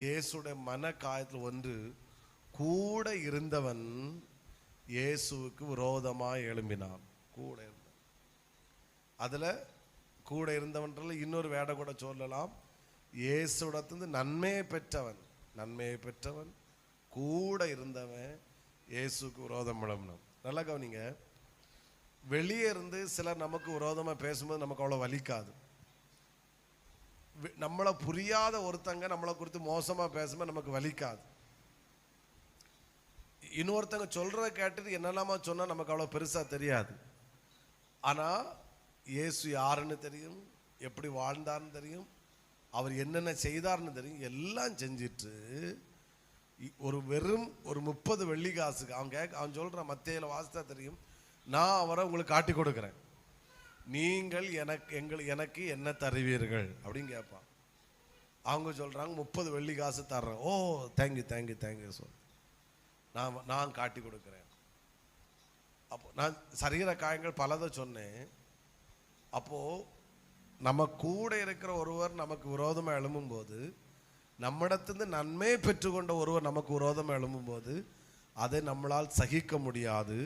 இயேசுடைய மன காயத்தில் ஒன்று, கூட இருந்தவன் இயேசுவுக்கு விரோதமாக எழும்பினான். கூட இருந்த அதில் கூட இருந்தவன்றது இன்னொரு வேடை கூட சொல்லலாம். இயேசுடத்திலிருந்து நன்மையை பெற்றவன் கூட இருந்தவன் இயேசுக்கு விரோதம் எழும்பினான். நல்லா கவனிங்க. வெளியே இருந்து சிலர் நமக்கு விரோதமாக பேசும்போது நமக்கு அவ்வளோ வலிக்காது. நம்மளை புரியாத ஒருத்தங்க நம்மளை குறித்து மோசமாக பேசும்போது நமக்கு வலிக்காது. இன்னொருத்தங்க சொல்றத கேட்டுட்டு என்னெல்லாமா சொன்னா நமக்கு அவ்வளோ பெருசாக தெரியாது. ஆனால் இயேசு யாருன்னு தெரியும், எப்படி வாழ்ந்தார்னு தெரியும், அவர் என்னென்ன செய்தார்னு தெரியும். எல்லாம் செஞ்சிட்டு ஒரு வெறும் 30 வெள்ளி காசுக்கு அவன் சொல்கிறான், மத்தேயில வாசித்தா தெரியும், நான் அவரை உங்களுக்கு காட்டி கொடுக்குறேன், நீங்கள் எனக்கு என்ன தருவீர்கள் அப்படின்னு கேட்பான். அவங்க சொல்கிறாங்க 30 வெள்ளி காசு தர்றேன். ஓ தேங்க்யூ சொல், நான் காட்டி கொடுக்குறேன். அப்போ நான் சரீர காயங்கள் பலதை சொன்னேன். அப்போது நம்ம கூட இருக்கிற ஒருவர் நமக்கு விரோதமாக எழும்பும்போது, நம்மிடத்திலிருந்து நன்மை பெற்றுக்கொண்ட ஒருவர் நமக்கு விரோதமாக எழும்பும்போது அதை நம்மளால் சகிக்க முடியாது.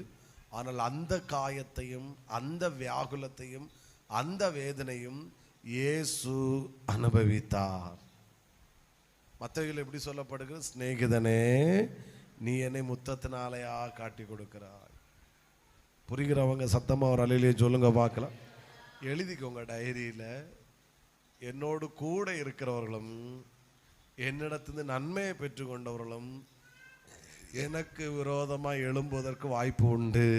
ஆனால் அந்த காயத்தையும் அந்த வியாகுலத்தையும் அந்த வேதனையும் இயேசு அனுபவித்தார். மத்தேயுவில் எப்படி சொல்லப்படுகிறது? சிநேகிதனே, நீ என்னை முத்தத்தினாலையா காட்டி கொடுக்கிறாய். புரிகிறவங்க சத்தமாக ஒரு அலையிலே சொல்லுங்க பார்க்கலாம். எழுதிக்கோங்க டைரியில். என்னோடு கூட இருக்கிறவர்களும் என்னிடத்திலிருந்து நன்மையை பெற்றுக்கொண்டவர்களும் எனக்கு விரோதமாக எழும்புவதற்கு வாய்ப்பு உண்டு.